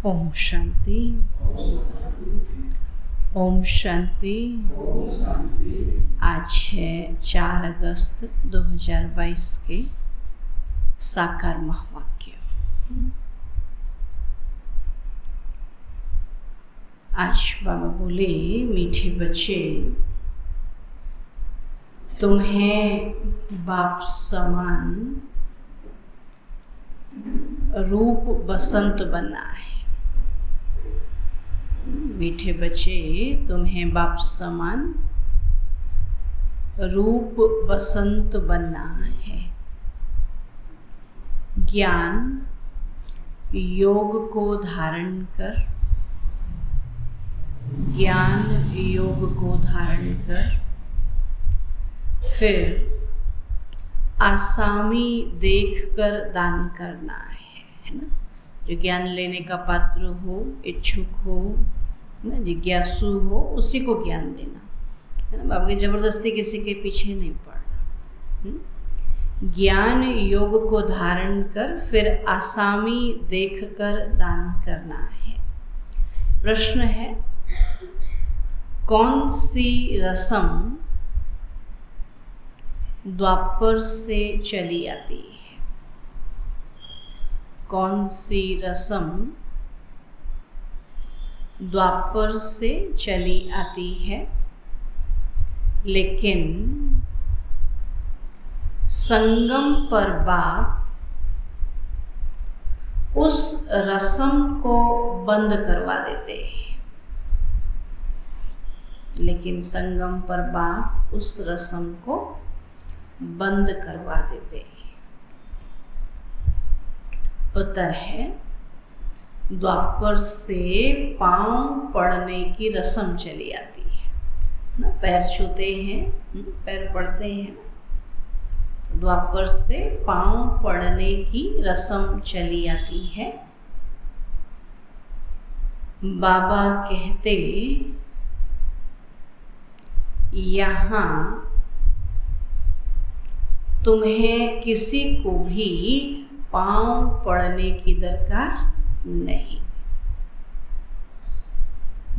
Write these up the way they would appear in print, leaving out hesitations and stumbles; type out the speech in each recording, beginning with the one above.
ओम शांति। ओम शांति। आज है 4 अगस्त 2022 के साकार महावाक्य। आज बाबा बोले, मीठे बच्चे, तुम्हें बाप समान रूप बसंत बनना है। मीठे बच्चे, तुम्हें बाप समान रूप बसंत बनना है। ज्ञान योग को धारण कर, ज्ञान योग को धारण कर, फिर आसामी देखकर दान करना है ना। जो ज्ञान लेने का पात्र हो, इच्छुक हो, ना, जिज्ञासु हो, उसी को ज्ञान देना है ना। बाबा की जबरदस्ती किसी के पीछे नहीं पड़ना। ज्ञान योग को धारण कर, फिर आसामी देखकर दान करना है। प्रश्न है, कौन सी रस्म द्वापर से चली आती है? कौन सी रस्म द्वापर से चली आती है, लेकिन संगम पर बाप उस रस्म को बंद करवा देते हैं। लेकिन संगम पर बाप उस रस्म को बंद करवा देते हैं। उत्तर है, द्वापर से पांव पड़ने की रस्म चली आती है ना। पैर छूते हैं, पैर पड़ते हैं। तो द्वापर से पांव पड़ने की रस्म चली आती है। बाबा कहते, यहाँ तुम्हें किसी को भी पांव पड़ने की दरकार नहीं।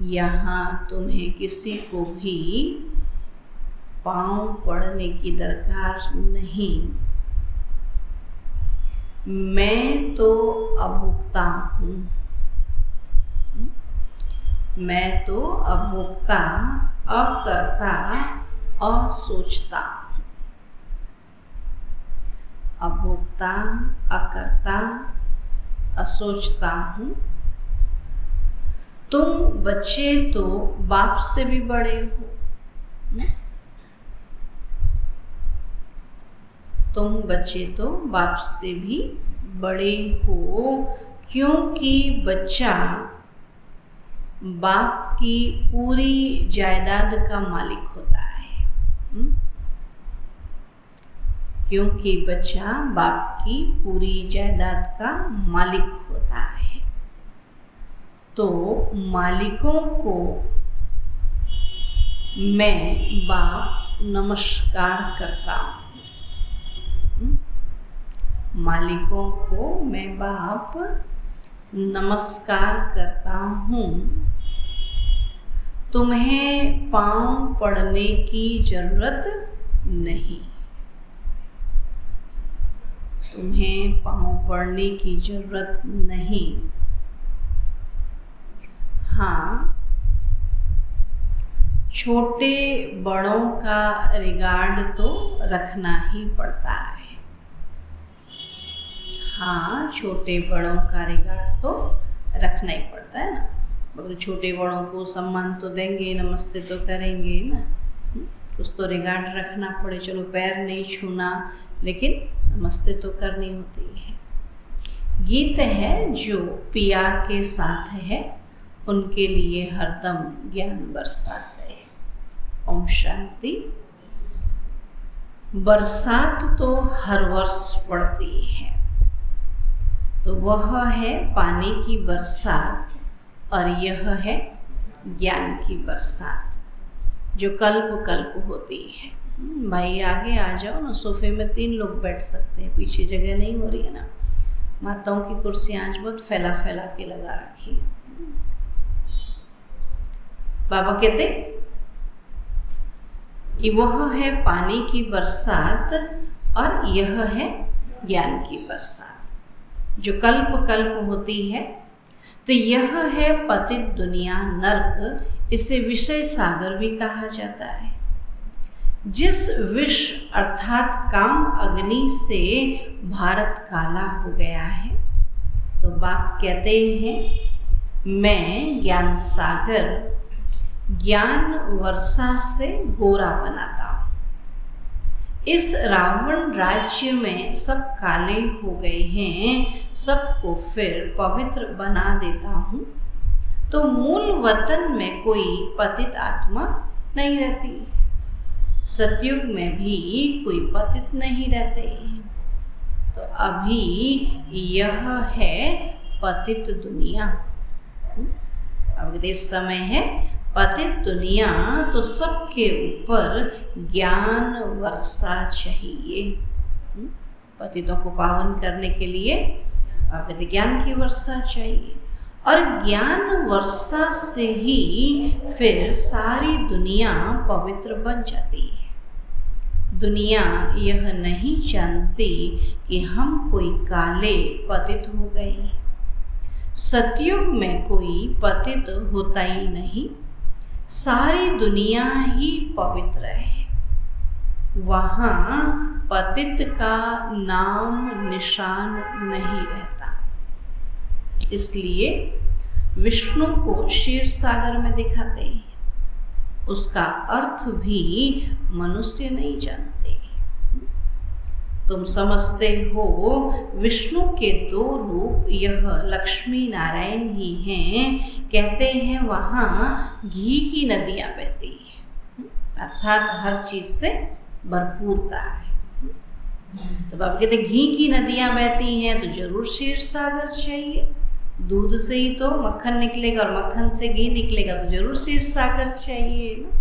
यहाँ तुम्हें किसी को भी पांव पड़ने की दरकार नहीं। मैं तो अभोक्ता हूँ। मैं तो अभोक्ता, अकर्ता, असोचता। अभोक्ता, अकर्ता, असोचता हूँ। तुम बच्चे तो बाप से भी बड़े हो। तुम बच्चे तो बाप से भी बड़े हो, क्योंकि बच्चा बाप की पूरी जायदाद का मालिक होता है। क्योंकि बच्चा बाप की पूरी जायदाद का मालिक होता है, तो मालिकों को मैं बाप नमस्कार करता हूँ। मालिकों को मैं बाप नमस्कार करता हूँ। तुम्हें पांव पड़ने की जरूरत नहीं। तुम्हें पांव पड़ने की जरूरत नहीं। हाँ, छोटे बड़ों का रिगार्ड तो रखना ही पड़ता है। हाँ, छोटे बड़ों का रिगार्ड तो रखना ही पड़ता है ना। मगर छोटे बड़ों को सम्मान तो देंगे, नमस्ते तो करेंगे ना। कुछ तो रिगार्ड रखना पड़े। चलो पैर नहीं छूना, लेकिन नमस्ते तो करनी होती है। गीत है जो पिया के साथ है, उनके लिए हरदम ज्ञान बरसाते हैं। ओम शांति। बरसात तो हर वर्ष पड़ती है, तो वह है पानी की बरसात, और यह है ज्ञान की बरसात जो कल्प कल्प होती है। भाई आगे आ जाओ ना, सोफे में 3 लोग बैठ सकते हैं, पीछे जगह नहीं हो रही है ना। माताओं की कुर्सियां आज बहुत फैला फैला के लगा रखी है। बाबा कहते कि वह है पानी की बरसात और यह है ज्ञान की बरसात जो कल्प कल्प होती है। तो यह है पतित दुनिया नरक, इसे विषय सागर भी कहा जाता है। जिस विष अर्थात काम अग्नि से भारत काला हो गया है, तो बाप कहते हैं मैं ज्ञान सागर ज्ञान वर्षा से गोरा बनाता हूँ। इस रावण राज्य में सब काले हो गए हैं, सबको फिर पवित्र बना देता हूँ। तो मूल वतन में कोई पतित आत्मा नहीं रहती, सतयुग में भी कोई पतित नहीं रहते। तो अभी यह है पतित दुनिया। अब इस समय है पतित दुनिया, तो सबके ऊपर ज्ञान वर्षा चाहिए। पतितों को पावन करने के लिए आप ज्ञान की वर्षा चाहिए, और ज्ञान वर्षा से ही फिर सारी दुनिया पवित्र बन जाती है। दुनिया यह नहीं जानती कि हम कोई काले पतित हो गए। सतयुग में कोई पतित होता ही नहीं, सारी दुनिया ही पवित्र है। वहाँ पतित का नाम निशान नहीं रहता। इसलिए विष्णु को क्षीर सागर में दिखाते हैं, उसका अर्थ भी मनुष्य नहीं जानते। तुम समझते हो विष्णु के दो रूप यह लक्ष्मी नारायण ही हैं। कहते हैं वहाँ घी की नदियाँ बहती है, अर्थात हर चीज से भरपूरता है। तो बाबा कहते घी की नदियाँ बहती हैं तो जरूर क्षीर सागर चाहिए। दूध से ही तो मक्खन निकलेगा और मक्खन से घी निकलेगा, तो जरूर क्षीर सागर चाहिए ना।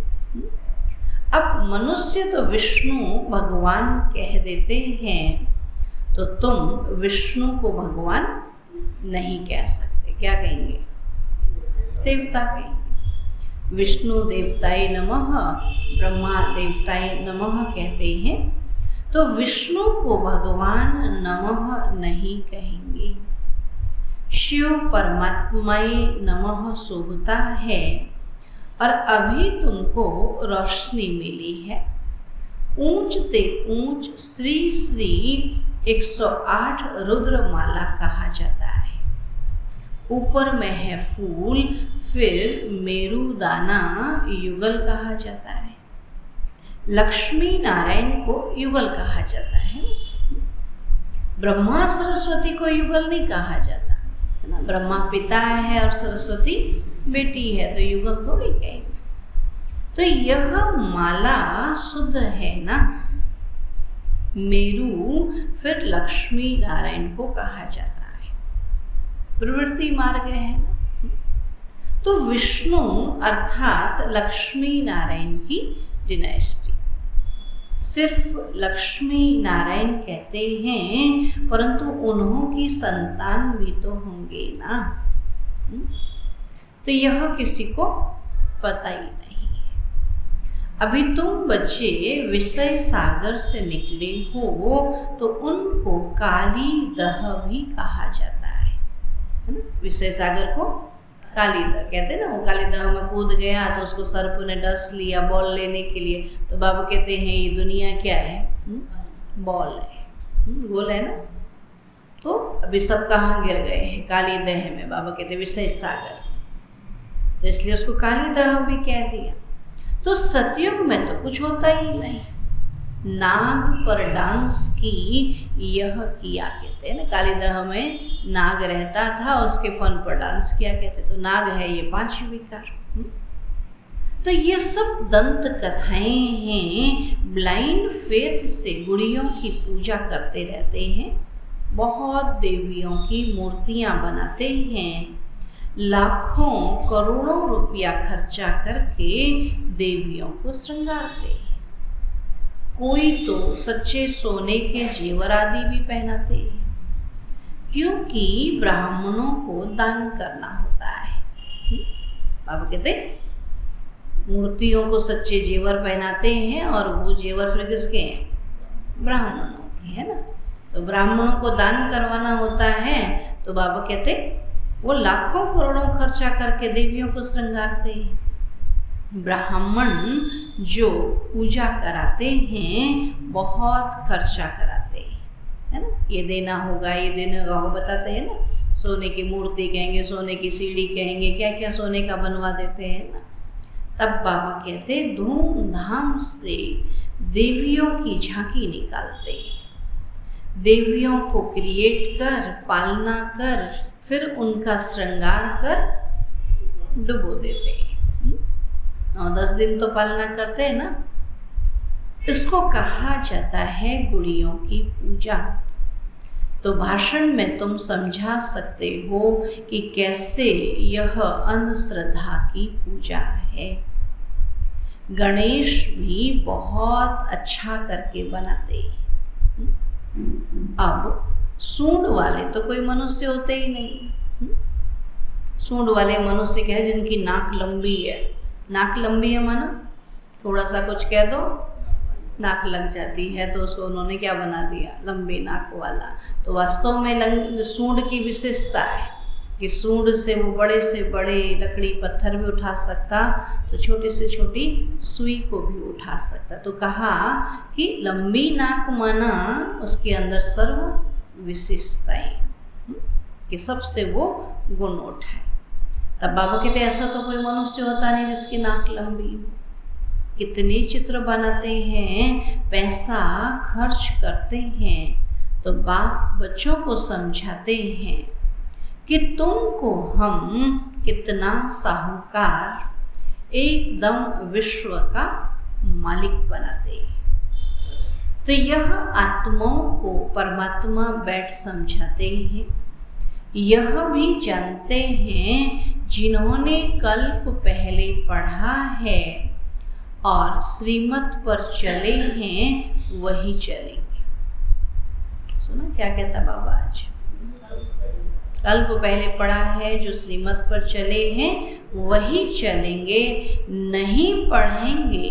अब मनुष्य तो विष्णु भगवान कह देते हैं, तो तुम विष्णु को भगवान नहीं कह सकते। क्या कहेंगे? देवता कहेंगे। विष्णु देवताय नमः, ब्रह्मा देवताय नमः कहते हैं, तो विष्णु को भगवान नमः नहीं कहेंगे। शिव परमात्माय नमः शोभता है, और अभी तुमको रोशनी मिली है। ऊंच ते ऊंच श्री श्री 108 रुद्र माला कहा जाता है। ऊपर में है फूल, फिर मेरू दाना युगल कहा जाता है। लक्ष्मी नारायण को युगल कहा जाता है। ब्रह्मा सरस्वती को युगल नहीं कहा जाता है ना। ब्रह्मा पिता है और सरस्वती बेटी है, तो युगल थोड़ी कहेंगे। तो यह माला शुद्ध है ना। मेरू फिर लक्ष्मी नारायण को कहा जाता है, प्रवृत्ति मार्ग है ना। तो विष्णु अर्थात लक्ष्मी नारायण की डिनेस्टी। सिर्फ लक्ष्मी नारायण कहते हैं, परंतु उन्हों की संतान भी तो होंगे ना। तो यह किसी को पता ही नहीं है। अभी तुम बच्चे विषय सागर से निकले हो, तो उनको काली दह भी कहा जाता है ना। विषय सागर को काली दह कहते हैं ना। वो काली दह में कूद गया तो उसको सर्प ने डस लिया बॉल लेने के लिए, तो बाबा कहते हैं ये दुनिया क्या है? बॉल है, गोल है ना। तो अभी सब कहाँ गिर गए हैं? काली दह में। बाबा कहते हैं विषय सागर, तो इसलिए उसको काली दह भी कह दिया। तो सतयुग में तो कुछ होता ही नहीं। नाग पर डांस की यह किया कहते हैं ना। काली दह में नाग रहता था, उसके फन पर डांस किया कहते। तो नाग है ये 5 विकार। तो ये सब दंत कथाएं हैं। ब्लाइंड फेथ से गुड़ियों की पूजा करते रहते हैं, बहुत देवियों की मूर्तियां बनाते हैं, लाखों करोड़ों रुपया खर्चा करके देवियों को श्रृंगारते हैं। कोई तो सच्चे सोने के जेवर आदि भी पहनाते हैं, क्योंकि ब्राह्मणों को दान करना होता है। बाबा कहते मूर्तियों को सच्चे जेवर पहनाते हैं और वो जेवर फिर किसके हैं? ब्राह्मणों के, है ना। तो ब्राह्मणों को दान करवाना होता है। तो बाबा कहते वो लाखों करोड़ों खर्चा करके देवियों को श्रृंगारते हैं। ब्राह्मण जो पूजा कराते हैं बहुत खर्चा कराते हैं, है ना। ये देना होगा, ये देना होगा, वो बताते हैं ना। सोने की मूर्ति कहेंगे, सोने की सीढ़ी कहेंगे, क्या क्या सोने का बनवा देते हैं ना। तब बाबा कहते धूमधाम से देवियों की झांकी निकालते हैं, देवियों को क्रिएट कर, पालना कर, फिर उनका श्रृंगार कर डुबो देते हैं। 9-10 दिन तो पालना करते हैं ना। इसको कहा जाता है गुड़ियों की पूजा। तो भाषण में तुम समझा सकते हो कि कैसे यह अंधश्रद्धा की पूजा है। गणेश भी बहुत अच्छा करके बनाते हैं। अब सूंड वाले तो कोई मनुष्य होते ही नहीं। सूंड वाले मनुष्य क्या है? जिनकी नाक लंबी है। नाक लंबी है मानो थोड़ा सा कुछ कह दो नाक लग जाती है, तो उसको उन्होंने क्या बना दिया? लंबी नाक वाला। तो वास्तव में सूंड की विशेषता है कि सूंड से वो बड़े से बड़े लकड़ी पत्थर भी उठा सकता, तो छोटी से छोटी सुई को भी उठा सकता। तो कहा कि लंबी नाक माना उसके अंदर सर्व विशेषताएं, कि सबसे वो गुण उठाए। तब बाबा कहते ऐसा तो कोई मनुष्य होता नहीं जिसकी नाक लंबी हो। कितने चित्र बनाते हैं, पैसा खर्च करते हैं। तो बाप बच्चों को समझाते हैं कि तुमको हम कितना साहूकार, एकदम विश्व का मालिक बनाते हैं। तो यह आत्माओं को परमात्मा बैठ समझाते हैं। यह भी जानते हैं जिन्होंने कल्प पहले पढ़ा है और श्रीमत पर चले हैं वही चलेंगे। सुना क्या कहता बाबा आज? कल्प पहले पढ़ा है, जो श्रीमत पर चले हैं वही चलेंगे। नहीं पढ़ेंगे,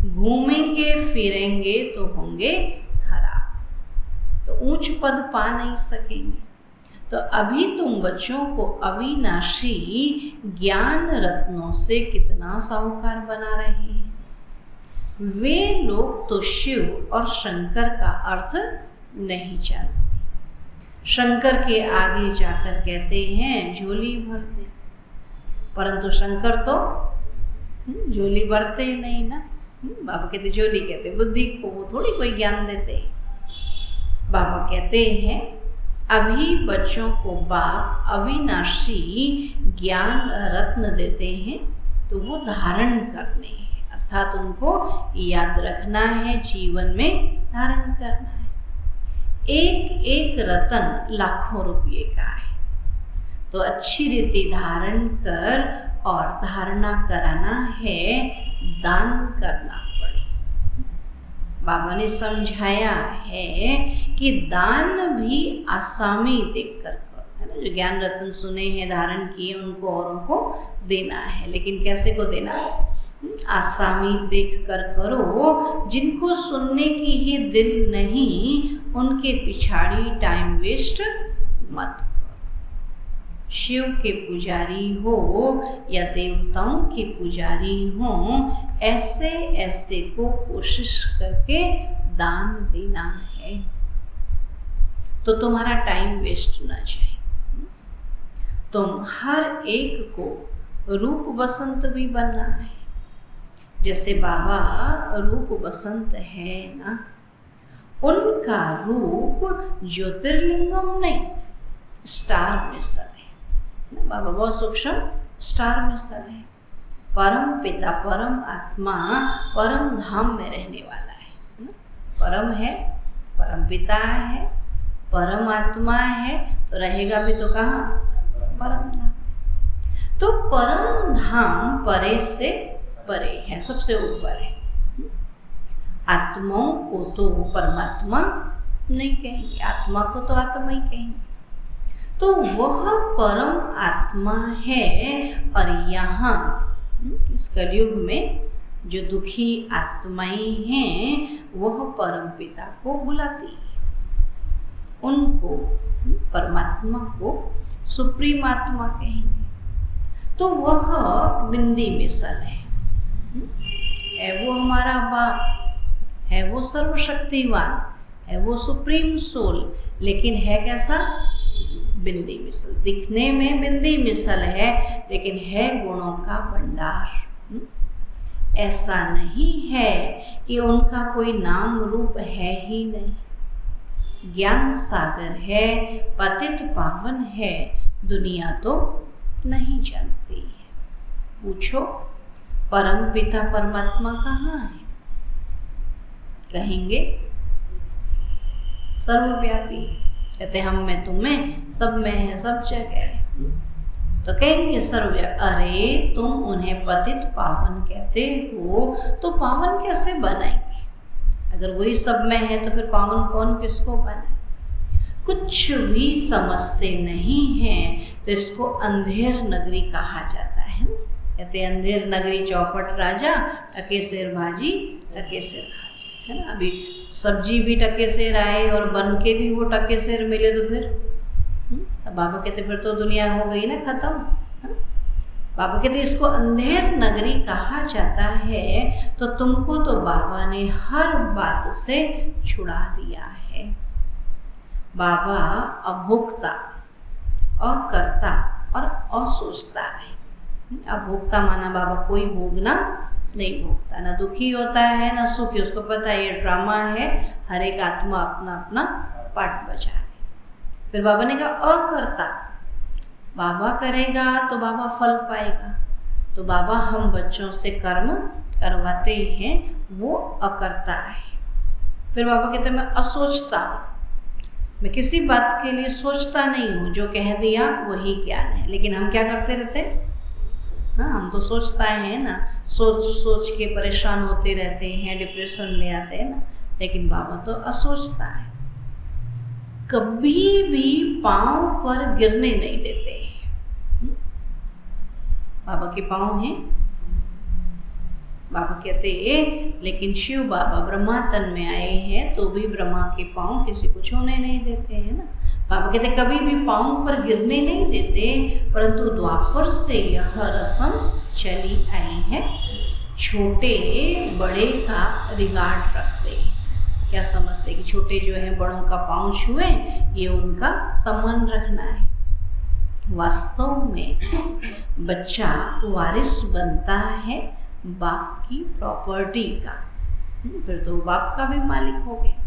घूमेंगे फिरेंगे तो होंगे खराब, तो ऊंच पद पा नहीं सकेंगे। तो अभी तुम बच्चों को अविनाशी ज्ञान रत्नों से कितना साहूकार बना रहे हैं। वे लोग तो शिव और शंकर का अर्थ नहीं जानते। शंकर के आगे जाकर कहते हैं झोली भरते, परंतु शंकर तो झोली भरते नहीं ना। बाबा कहते झोली कहते बुद्धि को, वो थोड़ी कोई ज्ञान देते हैं। बाबा कहते हैं अभी बच्चों को बाप अविनाशी ज्ञान रत्न देते हैं, तो वो धारण करने हैं, अर्थात उनको याद रखना है, जीवन में धारण करना है। एक एक रतन लाखों रुपये का है, तो अच्छी रीति धारण कर और धारणा कराना है, दान करना पड़े। बाबा ने समझाया है कि दान भी आसामी देखकर करो, है ना। जो ज्ञान रत्न सुने हैं, धारण किए, उनको औरों को देना है, लेकिन कैसे को देना है? आसामी देख कर करो। जिनको सुनने की ही दिल नहीं, उनके पिछाड़ी टाइम वेस्ट मत करो। शिव के पुजारी हो या देवताओं के पुजारी हो, ऐसे ऐसे को कोशिश करके दान देना है, तो तुम्हारा टाइम वेस्ट ना जाए। तुम हर एक को रूप बसंत भी बनना है। जैसे बाबा रूप बसंत है ना, उनका रूप ज्योतिर्लिंगम नहीं, स्टार मिसल है। बाबा बहुत सूक्ष्म स्टार मिसल है। परम पिता, परम आत्मा, परम धाम में रहने वाला है ना। परम है, परम पिता है, परम आत्मा है, तो रहेगा भी तो कहाँ? परम धाम। तो परम धाम परे से परे है, सबसे ऊपर है। आत्माओं को तो परमात्मा नहीं कहेंगे, आत्मा को तो आत्मा ही कहेंगे। तो वह परम आत्मा है। और यहाँ इस कलयुग में जो दुखी आत्माएं हैं वह परम पिता को बुलाती है, उनको परमात्मा को सुप्रीम आत्मा कहेंगे। तो वह बिंदी मिसल है वो हमारा बाप है, वो सर्वशक्तिवान है, वो सुप्रीम सोल, लेकिन है कैसा? बिंदी मिसल। दिखने में बिंदी मिसल है लेकिन है गुणों का भंडार। ऐसा नहीं है कि उनका कोई नाम रूप है ही नहीं। ज्ञान सागर है, पतित पावन है, दुनिया तो नहीं जानती है। पूछो परम पिता परमात्मा कहाँ है? कहेंगे सर्वव्यापी। कहते हम में तुम्हें सब में है, सब जगह है। तो कहेंगे सर्वव्यापी। अरे तुम उन्हें पतित पावन कहते हो तो पावन कैसे बनाएंगे? अगर वही सब में है तो फिर पावन कौन किसको बनाए? कुछ भी समझते नहीं हैं तो इसको अंधेर नगरी कहा जाता है। कहते अंधेर नगरी चौपट राजा, टके सेर भाजी टके सेर खाजा, है ना। अभी सब्जी भी टके सेर आए और बन के भी वो टके सेर मिले तो फिर बाबा कहते फिर तो दुनिया हो गई ना खत्म। बाबा कहते इसको अंधेर नगरी कहा जाता है। तो तुमको तो बाबा ने हर बात से छुड़ा दिया है। बाबा अभोक्ता, अकर्ता और असोचता है। अभोक्ता माना बाबा कोई भोगना नहीं भोगता, ना दुखी होता है ना सुखी। उसको पता है ये ड्रामा है, हर एक आत्मा अपना अपना पार्ट बजा रही। फिर बाबा ने कहा अकर्ता, बाबा करेगा तो बाबा फल पाएगा। तो बाबा हम बच्चों से कर्म करवाते हैं, वो अकर्ता है। फिर बाबा कहते हैं मैं असोचता हूँ, मैं किसी बात के लिए सोचता नहीं हूँ, जो कह दिया वही ज्ञान है। लेकिन हम क्या करते रहते हैं? हाँ, हम तो सोचता है ना, सोच सोच के परेशान होते रहते हैं, डिप्रेशन ले आते हैं ना। लेकिन बाबा तो असोचता है, कभी भी पांव पर गिरने नहीं देते। बाबा के पांव हैं। बाबा कहते लेकिन शिव बाबा ब्रह्मा तन में आए हैं तो भी ब्रह्मा के पांव किसी को छूने नहीं देते हैं ना। बाबा कहते कभी भी पांव पर गिरने नहीं देते, परंतु द्वापर से यह रस्म चली आई है। छोटे बड़े का रिगार्ड रखते। क्या समझते कि छोटे जो हैं बड़ों का पांव छुए, ये उनका सम्मान रखना है। वास्तव में बच्चा वारिस बनता है बाप की प्रॉपर्टी का, फिर तो बाप का भी मालिक हो गया।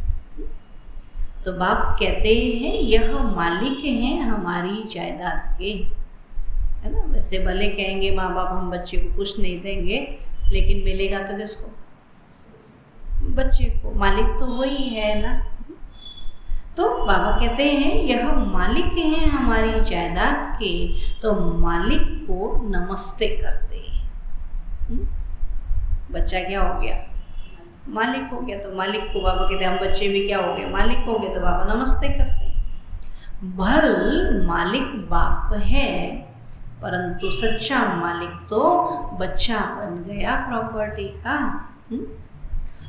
तो बाप कहते हैं यह मालिक हैं हमारी जायदाद के, है ना। वैसे भले कहेंगे माँ बाप हम बच्चे को कुछ नहीं देंगे, लेकिन मिलेगा तो किसको? बच्चे को। मालिक तो वही है ना। तो बाबा कहते हैं यह मालिक हैं हमारी जायदाद के, तो मालिक को नमस्ते करते हैं। बच्चा क्या हो गया? मालिक हो गया। तो मालिक को बाबा कहते हैं हम बच्चे भी क्या हो गए? मालिक हो गए। तो बाबा नमस्ते करते हैं। भल मालिक बाप है, परंतु सच्चा मालिक तो बच्चा बन गया प्रॉपर्टी का।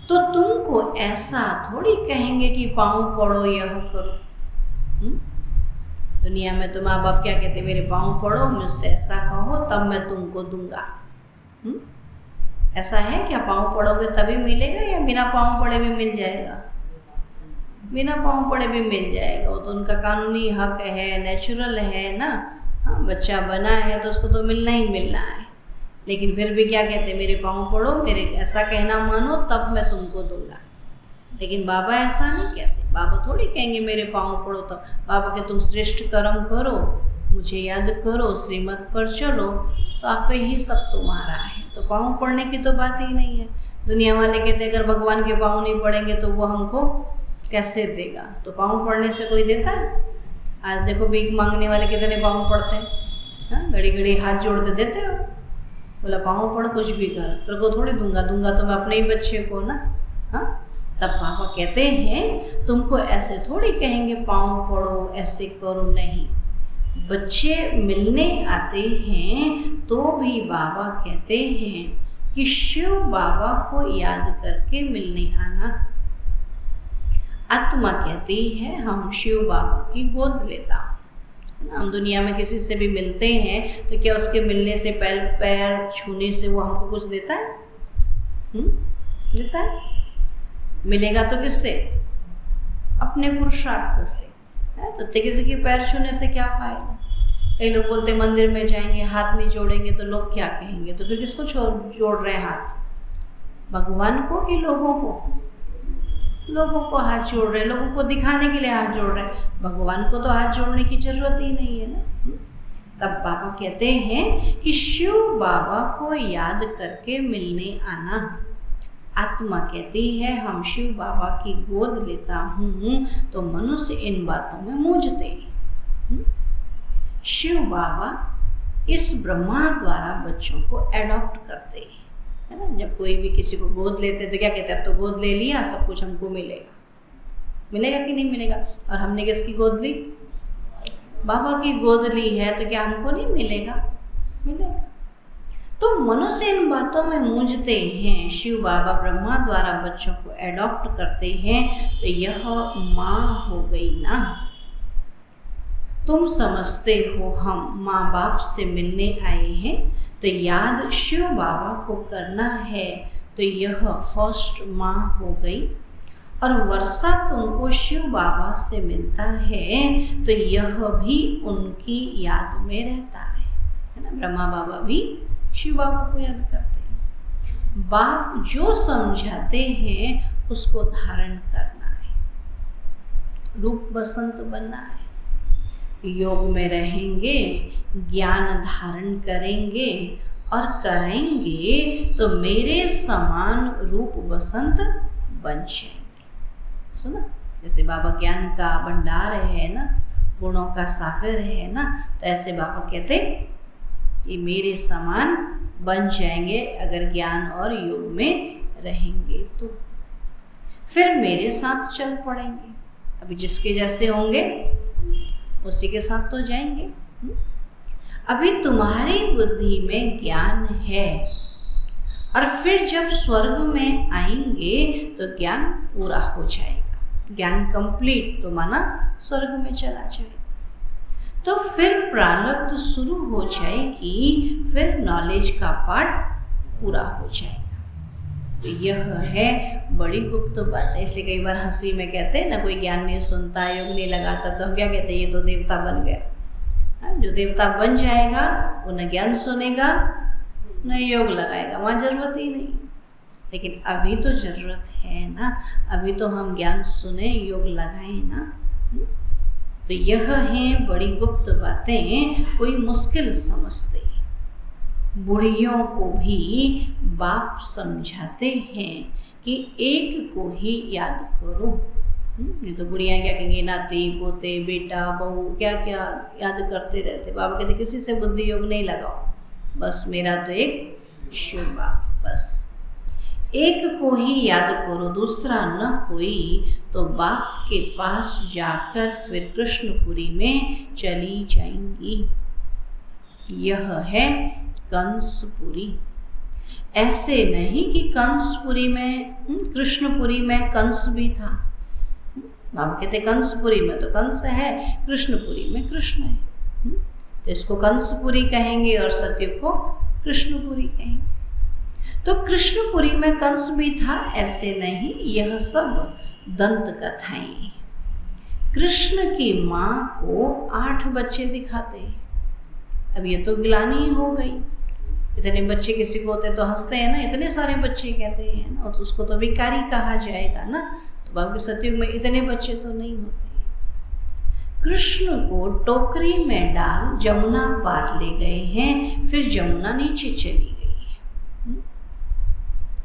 तो तुमको ऐसा थोड़ी कहेंगे कि पाँव पड़ो यह करो। दुनिया में तो माँ बाप क्या कहते, मेरे पाँव पड़ो, मुझसे ऐसा कहो तब मैं तुमको दूंगा। ऐसा है क्या? पाँव पड़ोगे तभी मिलेगा या बिना पाँव पड़े भी मिल जाएगा? बिना पाँव पड़े भी मिल जाएगा। वो तो उनका कानूनी हक है, नेचुरल है ना। हाँ, बच्चा बना है तो उसको तो मिलना ही मिलना है। लेकिन फिर भी क्या कहते, मेरे पाँव पड़ो, मेरे ऐसा कहना मानो तब मैं तुमको दूंगा। लेकिन बाबा ऐसा नहीं कहते। बाबा थोड़ी कहेंगे मेरे पाँव पड़ो तब। बाबा के तुम श्रेष्ठ कर्म करो, मुझे याद करो, श्रीमत पर चलो, तो आप पे ही सब तुम्हारा है। तो पाँव पड़ने की तो बात ही नहीं है। दुनिया वाले कहते हैं अगर भगवान के पाँव नहीं पड़ेंगे तो वो हमको कैसे देगा? तो पाँव पड़ने से कोई देता है? आज देखो भीख मांगने वाले कितने पाँव पड़ते हैं। हाँ, घड़ी घड़ी हाथ जोड़ते देते हो, बोला पाँव पड़ कुछ भी कर, तेरे को थोड़ी दूंगा तो मैं अपने ही बच्चे को ना। हाँ, तब पापा कहते हैं तुमको ऐसे थोड़ी कहेंगे पाँव पड़ो, ऐसे करो, नहीं। बच्चे मिलने आते हैं तो भी बाबा कहते हैं कि शिव बाबा को याद करके मिलने आना। आत्मा कहती है हम शिव बाबा की गोद लेता हूँ। हम दुनिया में किसी से भी मिलते हैं तो क्या उसके मिलने से पैर छूने से वो हमको कुछ देता है? देता है? मिलेगा तो किससे? अपने पुरुषार्थ से। तो किसी के पैर छूने से क्या फायदा? कई लोग बोलते मंदिर में जाएंगे हाथ नहीं जोड़ेंगे तो लोग क्या कहेंगे। तो फिर किसको जोड़ रहे हैं हाथ? भगवान को कि लोगों को? लोगों को हाथ जोड़ रहे हैं, लोगों को दिखाने के लिए हाथ जोड़ रहे हैं। भगवान को तो हाथ जोड़ने की जरूरत ही नहीं है ना। तब बाबा कहते हैं कि शिव बाबा को याद करके मिलने आना। आत्मा कहती है हम शिव बाबा की गोद लेता हूँ तो मनुष्य इन बातों में मूंझते हैं। शिव बाबा इस ब्रह्मा द्वारा बच्चों को एडॉप्ट करते हैं, है ना। जब कोई भी किसी को गोद लेते हैं तो क्या कहते हैं? अब तो गोद ले लिया, सब कुछ हमको मिलेगा। मिलेगा कि नहीं मिलेगा? और हमने किसकी गोद ली? बाबा की गोद ली है तो क्या हमको नहीं मिलेगा? मिलेगा। तो मनुष्य इन बातों में मूंझते हैं। शिव बाबा ब्रह्मा द्वारा बच्चों को एडॉप्ट करते हैं तो यह माँ हो गई ना। तुम समझते हो हम माँ बाप से मिलने आए हैं तो याद शिव बाबा को करना है तो यह फर्स्ट माँ हो गई। और वर्षा तुमको शिव बाबा से मिलता है तो यह भी उनकी याद में रहता है ना। ब्रह्मा बाबा भी शिव बाबा को याद करते हैं। बाप जो समझाते हैं उसको धारण करना है, रूप बसंत बनना है। योग में रहेंगे, ज्ञान धारण करेंगे और करेंगे तो मेरे समान रूप बसंत बन जाएंगे। सुना? जैसे बाबा ज्ञान का भंडार है ना, गुणों का सागर है ना, तो ऐसे बाबा कहते कि मेरे समान बन जाएंगे अगर ज्ञान और योग में रहेंगे तो। फिर मेरे साथ चल पड़ेंगे। अभी जिसके जैसे होंगे उसी के साथ तो जाएंगे। अभी तुम्हारी बुद्धि में ज्ञान है और फिर जब स्वर्ग में आएंगे तो ज्ञान पूरा हो जाएगा। ज्ञान कंप्लीट तो माना स्वर्ग में चला जाएगा। तो फिर प्रारब्ध शुरू हो जाएगी, फिर नॉलेज का पार्ट पूरा हो जाएगा। तो यह है बड़ी गुप्त बात है। इसलिए कई बार हंसी में कहते हैं ना, कोई ज्ञान नहीं सुनता, योग नहीं लगाता, तो हम क्या कहते हैं? ये तो देवता बन गया। जो देवता बन जाएगा वो न ज्ञान सुनेगा न योग लगाएगा, वहाँ जरूरत ही नहीं। लेकिन अभी तो जरूरत है ना, अभी तो हम ज्ञान सुने, योग लगाएं ना। तो यह है बड़ी गुप्त बातें, कोई मुश्किल समझते हैं। बुढ़ियों को भी बाप समझाते हैं कि एक को ही याद करो। ये तो बुढ़ियाँ क्या कहेंगे? नाती पोते बेटा बहू क्या क्या याद करते रहते। बाबा कहते किसी से बुद्धि योग नहीं लगाओ, बस मेरा तो एक शिव बाप, बस एक को ही याद करो, दूसरा न कोई। तो बाप के पास जाकर फिर कृष्णपुरी में चली जाएंगी। यह है कंसपुरी। ऐसे नहीं कि कंसपुरी में कृष्णपुरी में कंस भी था। बाबा कहते कंसपुरी में तो कंस है, कृष्णपुरी में कृष्ण है। तो इसको कंसपुरी कहेंगे और सत्युग को कृष्णपुरी कहेंगे। तो कृष्णपुरी में कंस भी था, ऐसे नहीं। यह सब दंत कथाएं। कृष्ण की माँ को 8 बच्चे दिखाते हैं। अब ये तो गिलानी हो गई। इतने बच्चे किसी को होते तो हंसते हैं ना, इतने सारे बच्चे कहते हैं ना, तो उसको तो भिखारी कहा जाएगा ना। तो बाबा के सतयुग में इतने बच्चे तो नहीं होते। कृष्ण को टोकरी में डाल जमुना पार ले गए हैं, फिर जमुना नीचे चली गई है।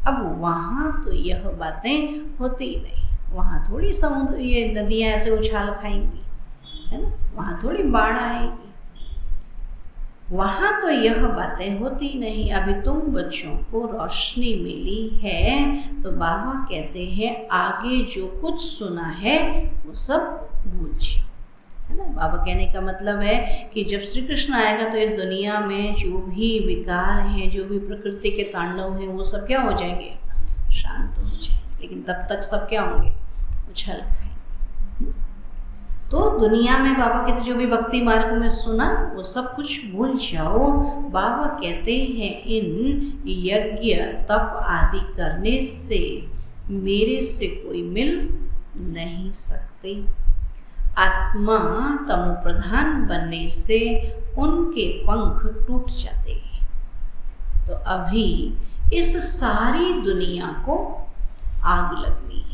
अब वहाँ तो यह बातें होती नहीं। वहाँ थोड़ी समुद्र ये नदियाँ ऐसे उछाल खाएंगी, है ना, वहाँ थोड़ी बाढ़ आएगी। वहाँ तो यह बातें होती नहीं। अभी तुम बच्चों को रोशनी मिली है तो बाबा कहते हैं आगे जो कुछ सुना है वो सब भूल जाओ, है ना। बाबा कहने का मतलब है कि जब श्री कृष्ण आएगा तो इस दुनिया में जो भी विकार हैं, जो भी प्रकृति के तांडव हैं, वो सब क्या हो जाएंगे, शांत हो जाएंगे। लेकिन तब तक सब क्या होंगे, उछल खाएंगे। तो दुनिया में बाबा कहते जो भी भक्ति मार्ग में सुना वो सब कुछ भूल जाओ। बाबा कहते हैं इन यज्ञ तप आदि करने से मेरे से कोई मिल नहीं सकते। आत्मा तमो प्रधान बनने से उनके पंख टूट जाते हैं। तो अभी इस सारी दुनिया को आग लगनी है।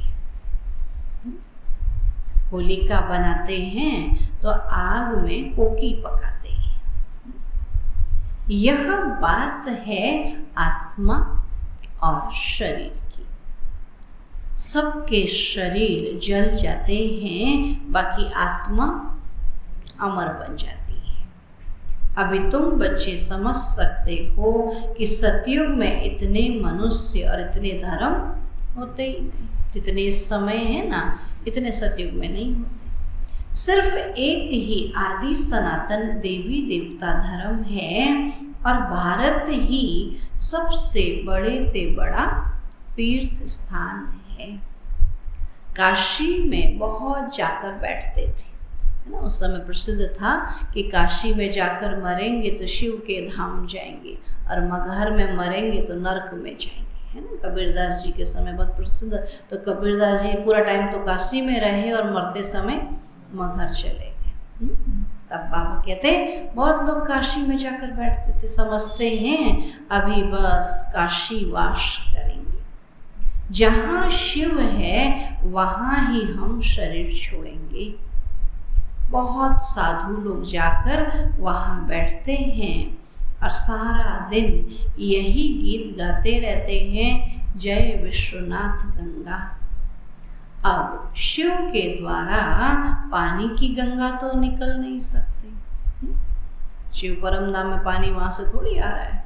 होलिका बनाते हैं तो आग में कोकी पकाते हैं। यह बात है आत्मा और शरीर की। सबके शरीर जल जाते हैं, बाकी आत्मा अमर बन जाती है। अभी तुम बच्चे समझ सकते हो कि सतयुग में इतने मनुष्य और इतने धर्म होते ही नहीं। जितने इस समय है ना, इतने सतयुग में नहीं होते। सिर्फ एक ही आदि सनातन देवी देवता धर्म है और भारत ही सबसे बड़े से बड़ा तीर्थ स्थान है। काशी में बहुत जाकर बैठते थे, है ना। उस समय प्रसिद्ध था कि काशी में जाकर मरेंगे तो शिव के धाम जाएंगे और मगहर में मरेंगे तो नरक में जाएंगे, है ना। कबीरदास जी के समय बहुत प्रसिद्ध। तो कबीरदास जी पूरा टाइम तो काशी में रहे और मरते समय मगहर चले गए। तब बाबा कहते बहुत लोग काशी में जाकर बैठते थे, समझते हैं अभी बस काशी वास करेंगे। जहाँ शिव है वहाँ ही हम शरीर छोड़ेंगे। बहुत साधु लोग जाकर वहाँ बैठते हैं और सारा दिन यही गीत गाते रहते हैं, जय विश्वनाथ गंगा। अब शिव के द्वारा पानी की गंगा तो निकल नहीं सकती। शिव परम धाम में पानी वहां से थोड़ी आ रहा है,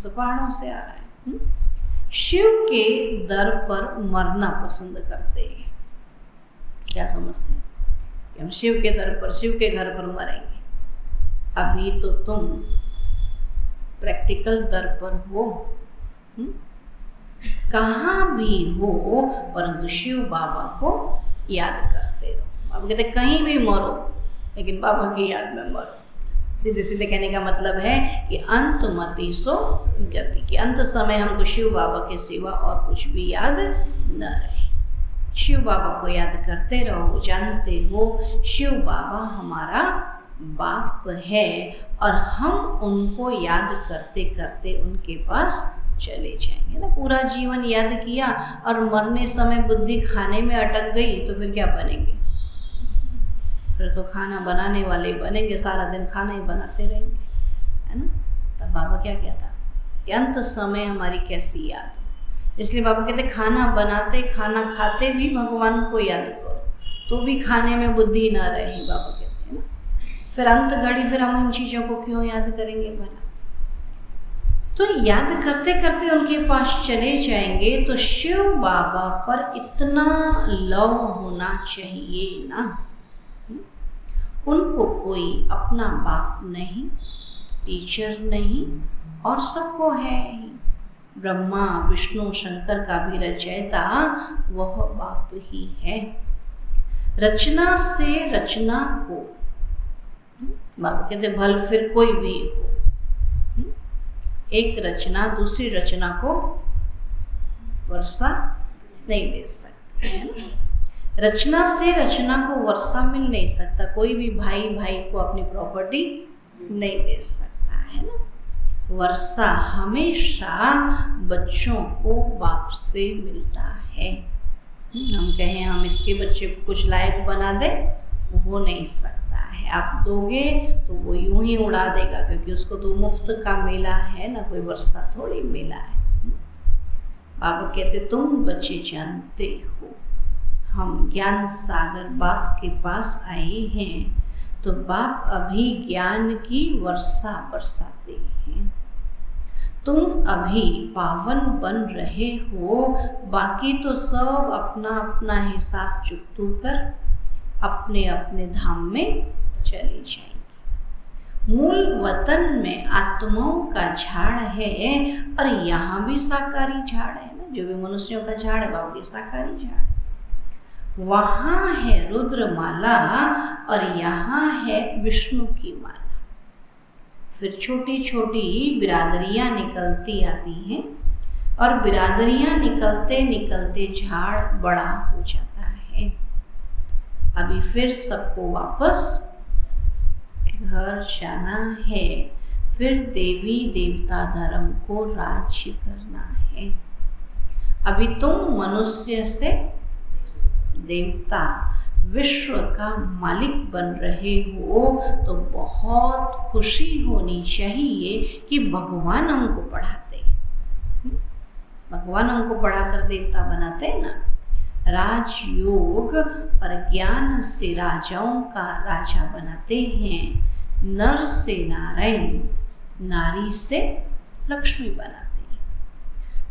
तो पहाड़ों से आ रहा है। शिव के दर पर मरना पसंद करते हैं। क्या समझते हैं कि हम शिव के दर पर, शिव के घर पर मरेंगे? अभी तो तुम प्रैक्टिकल दर पर हो, कहाँ भी हो, परंतु शिव बाबा को याद करते रहो। बाबा कहते कहीं भी मरो लेकिन बाबा की याद में मरो। सीधे सीधे कहने का मतलब है कि अंत मति सो गति, कि अंत समय हमको शिव बाबा के सिवा और कुछ भी याद न रहे। शिव बाबा को याद करते रहो। जानते हो शिव बाबा हमारा बाप है और हम उनको याद करते करते उनके पास चले जाएंगे ना। पूरा जीवन याद किया और मरने समय बुद्धि खाने में अटक गई तो फिर क्या बनेंगे? फिर तो खाना बनाने वाले बनेंगे, सारा दिन खाना ही बनाते रहेंगे, है ना। तब बाबा क्या कहता कि अंत समय हमारी कैसी याद हो। इसलिए बाबा कहते खाना बनाते खाना खाते भी भगवान को याद करो, तो भी खाने में बुद्धि ना रहे। बाबा कहते हैं ना, फिर अंत घड़ी फिर हम इन चीज़ों को क्यों याद करेंगे भला? तो याद करते करते उनके पास चले जाएंगे। तो शिव बाबा पर इतना लव होना चाहिए ना। उनको कोई अपना बाप नहीं, टीचर नहीं, और सबको है ही। ब्रह्मा विष्णु शंकर का भी रचयिता वह बाप ही है। रचना से रचना को, बाबा कहते भल फिर कोई भी हो, एक रचना दूसरी रचना को वर्षा नहीं दे सकती, है ना। रचना से रचना को वर्षा मिल नहीं सकता। कोई भी भाई भाई को अपनी प्रॉपर्टी नहीं दे सकता, है ना। वर्षा हमेशा बच्चों को बाप से मिलता है। हम कहें हम इसके बच्चे को कुछ लायक बना दें, वो नहीं सकता है। आप दोगे तो वो यूं ही उड़ा देगा, क्योंकि उसको तो मुफ्त का मिला है ना, कोई वर्षा थोड़ी मिला है। बाबा कहते तुम बच्चे जानते हो हम ज्ञान सागर बाप के पास आए हैं, तो बाप अभी ज्ञान की वर्षा बरसाते हैं। तुम अभी पावन बन रहे हो, बाकी तो सब अपना अपना हिसाब चुकतू कर अपने अपने धाम में चली जाएंगी। मूल वतन में आत्माओं का झाड़ है और यहाँ भी साकारी झाड़ है ना, जो भी मनुष्यों का झाड़ है बाबा ये साकारी झाड़। वहाँ है रुद्रमाला और यहाँ है विष्णु की माला। फिर छोटी छोटी बिरादरियाँ निकलती आती हैं और बिरादरियाँ निकलते निकलते झाड़ बड़ा हो जाता है। अभी फिर सबको वापस घर जाना है, फिर देवी देवता धर्म को राज्य करना है। अभी तुम मनुष्य से देवता विश्व का मालिक बन रहे हो तो बहुत खुशी होनी चाहिए कि भगवान हमको पढ़ाते, भगवान हमको पढ़ाकर देवता बनाते हैं ना। राजयोग और ज्ञान से राजाओं का राजा बनाते हैं, नर से नारायण, नारी से लक्ष्मी बनाते हैं।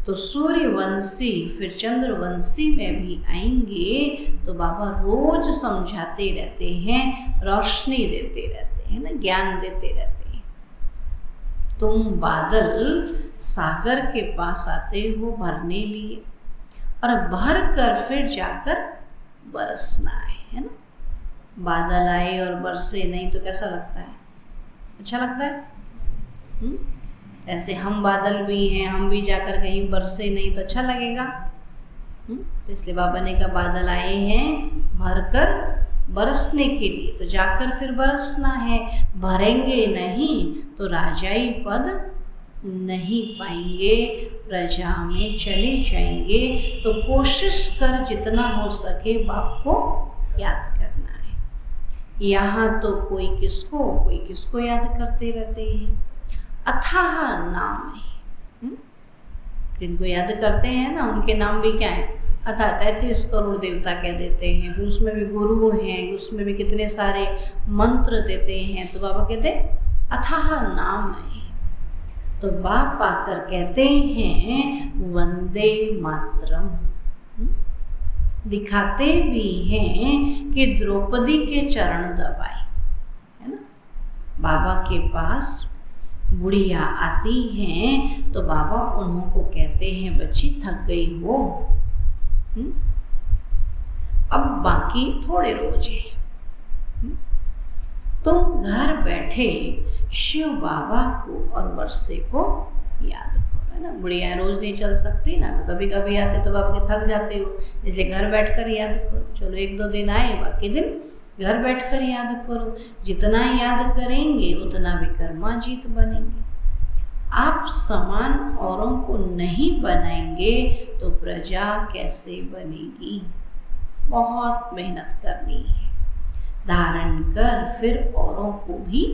तो सूर्यवंशी फिर चंद्रवंशी में भी आएंगे तो बाबा रोज समझाते रहते हैं, रोशनी देते रहते हैं ना, ज्ञान देते रहते हैं। तुम बादल सागर के पास आते हो भरने लिए और भर कर फिर जाकर बरसना है ना। बादल आए और बरसे नहीं तो कैसा लगता है? अच्छा लगता है? ऐसे हम बादल भी हैं, हम भी जाकर कहीं बरसे नहीं तो अच्छा लगेगा। तो इसलिए बाबा ने कहा बादल आए हैं भरकर बरसने के लिए, तो जाकर फिर बरसना है। भरेंगे नहीं तो राजाई पद नहीं पाएंगे, प्रजा में चले जाएंगे। तो कोशिश कर जितना हो सके बाप को याद करना है। यहाँ तो कोई किसको याद करते रहते हैं। अथाह नाम है, जिनको याद करते हैं ना उनके नाम भी क्या है? अथाह 33 करोड़ देवता कह देते हैं। फिर उसमें भी गुरु हैं, उसमें भी कितने सारे मंत्र देते हैं। तो बाबा कहते अथाह नाम है। तो बाप आकर कहते हैं वंदे मातरम, दिखाते भी हैं कि द्रौपदी के चरण दबाए, है ना। बाबा के पास बुढ़िया आती हैं तो बाबा उनको कहते हैं बच्ची थक गई हो, अब बाकी थोड़े रोज है, तुम घर बैठे शिव बाबा को और वर्षे को याद करो, है ना। बुढ़िया रोज नहीं चल सकती ना, तो कभी कभी आते तो बाबा के थक जाते हो, इसलिए घर बैठकर याद करो। चलो 1-2 दिन आए, बाकी दिन घर बैठकर याद करो। जितना याद करेंगे उतना भी कर्माजीत बनेंगे। आप समान औरों को नहीं बनाएंगे तो प्रजा कैसे बनेगी? बहुत मेहनत करनी है, धारण कर फिर औरों को भी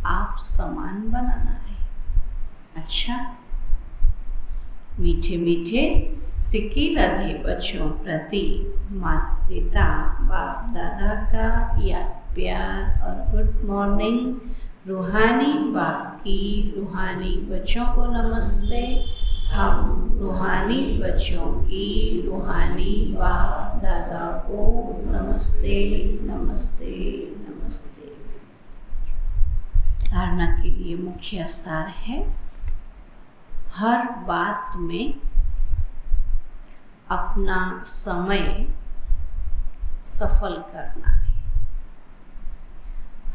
आप समान बनाना है। अच्छा, मीठे मीठे सिक्की लगे बच्चों प्रति माता पिता बाप दादा का याद प्यार और गुड मॉर्निंग। रूहानी बाप की रूहानी बच्चों को नमस्ते। हम रूहानी बच्चों की रूहानी बाप दादा को नमस्ते नमस्ते नमस्ते। धारणा के लिए मुख्य सार है, हर बात में अपना समय सफल करना है।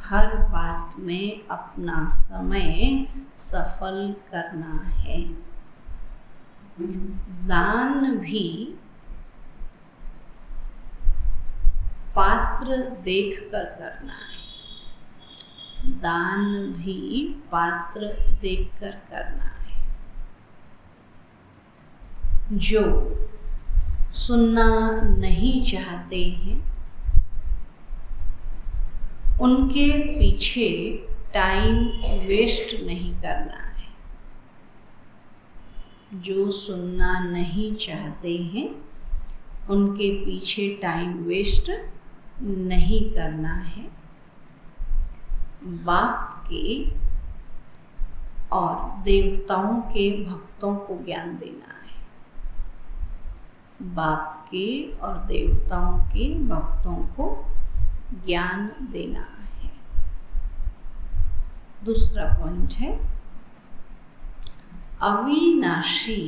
हर बात में अपना समय सफल करना है। दान भी पात्र देखकर करना है। दान भी पात्र देखकर करना है। जो सुनना नहीं चाहते हैं उनके पीछे टाइम वेस्ट नहीं करना है। जो सुनना नहीं चाहते हैं उनके पीछे टाइम वेस्ट नहीं करना है। बाप के और देवताओं के भक्तों को ज्ञान देना है। बाप के और देवताओं के भक्तों को ज्ञान देना है। दूसरा पॉइंट है अविनाशी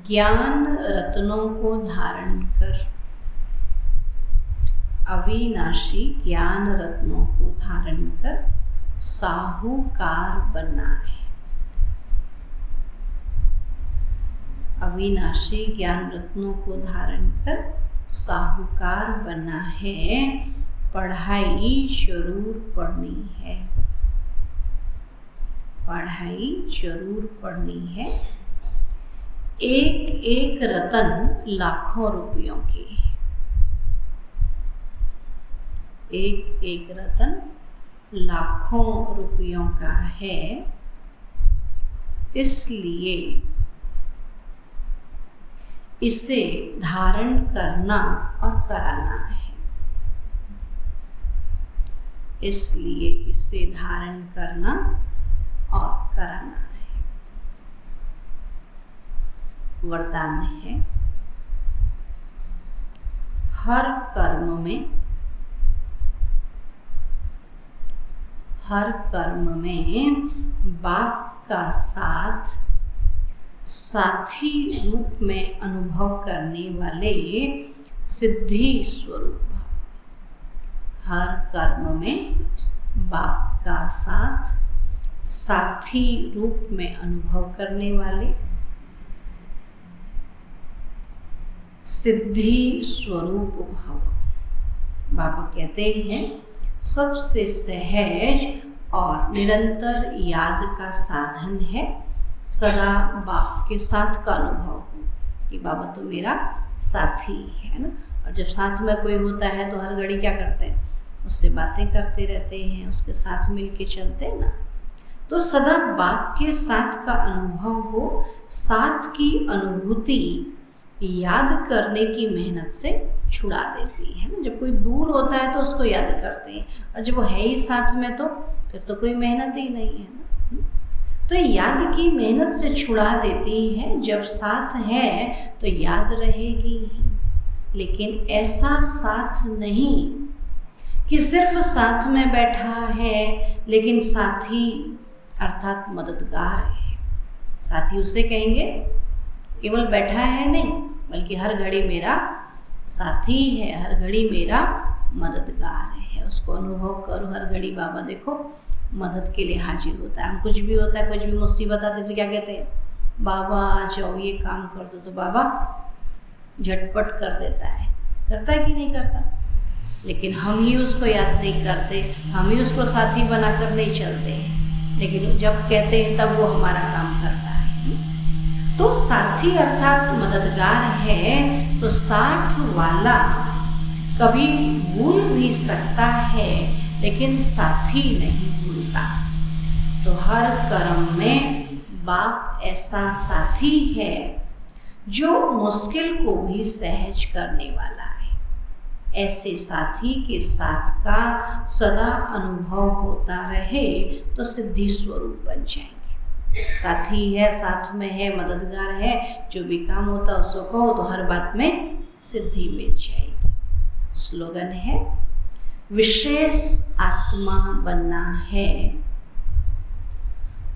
ज्ञान रत्नों को धारण कर। अविनाशी ज्ञान रत्नों को धारण कर साहूकार बनना है। अविनाशी ज्ञान रत्नों को धारण कर साहूकार बनना है। पढ़ाई जरूर पढ़नी है। पढ़ाई जरूर पढ़नी है। एक एक रतन लाखों रुपयों की है। एक एक रतन लाखों रुपयों का है, इसलिए इसे धारण करना और कराना है। इसलिए इसे धारण करना और कराना है। वरदान है हर कर्म में बाप का साथ साथी रूप में अनुभव करने वाले सिद्धि स्वरूप। हर कर्म में बाप का साथ साथी रूप में अनुभव करने वाले सिद्धि स्वरूप भव। बाबा कहते हैं सबसे सहज और निरंतर याद का साधन है सदा बाप के साथ का अनुभव हो कि बाबा तो मेरा साथी है ना। और जब साथ में कोई होता है तो हर घड़ी क्या करते हैं, उससे बातें करते रहते हैं, उसके साथ मिलके चलते हैं ना। तो सदा बाप के साथ का अनुभव हो, साथ की अनुभूति याद करने की मेहनत से छुड़ा देती है ना। जब कोई दूर होता है तो उसको याद करते हैं, और जब वो है ही साथ में तो फिर तो कोई मेहनत ही नहीं है ना। तो याद की मेहनत से छुड़ा देती है। जब साथ है तो याद रहेगी ही, लेकिन ऐसा साथ नहीं कि सिर्फ साथ में बैठा है लेकिन साथी अर्थात मददगार है। साथी उसे कहेंगे केवल बैठा है नहीं, बल्कि हर घड़ी मेरा साथी है, हर घड़ी मेरा मददगार है। उसको अनुभव करो। हर घड़ी बाबा देखो मदद के लिए हाजिर होता है। हम कुछ भी होता है, कुछ भी मुसीबत आती है तो क्या कहते हैं, बाबा आ जाओ ये काम कर दो, तो बाबा झटपट कर देता है। करता है कि नहीं करता? लेकिन हम ही उसको याद नहीं करते, हम ही उसको साथी बनाकर नहीं चलते, लेकिन जब कहते हैं तब वो हमारा काम करता है। तो साथी अर्थात मददगार है, तो साथ वाला कभी भूल भी सकता है लेकिन साथी नहीं भूलता। तो हर कर्म में बाप ऐसा साथी है जो मुश्किल को भी सहज करने वाला है। ऐसे साथी के साथ का सदा अनुभव होता रहे तो सिद्धि स्वरूप बन जाएंगे। साथी है, साथ में है, मददगार है, जो भी काम होता है उसको कहो तो हर बात में सिद्धि मिल जाएगी। स्लोगन है विशेष आत्मा बनना है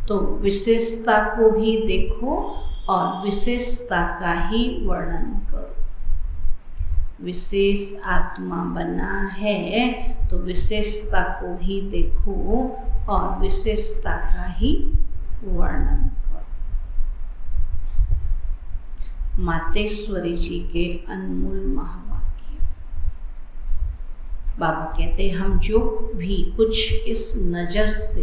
तो विशेषता को ही देखो और विशेषता का ही वर्णन करो। विशेष आत्मा बनना है तो विशेषता को ही देखो और विशेषता का ही वर्णन करो। मातेश्वरी जी के अनमोल महावाक्य। बाबा कहते हैं हम जो भी कुछ इस नज़र से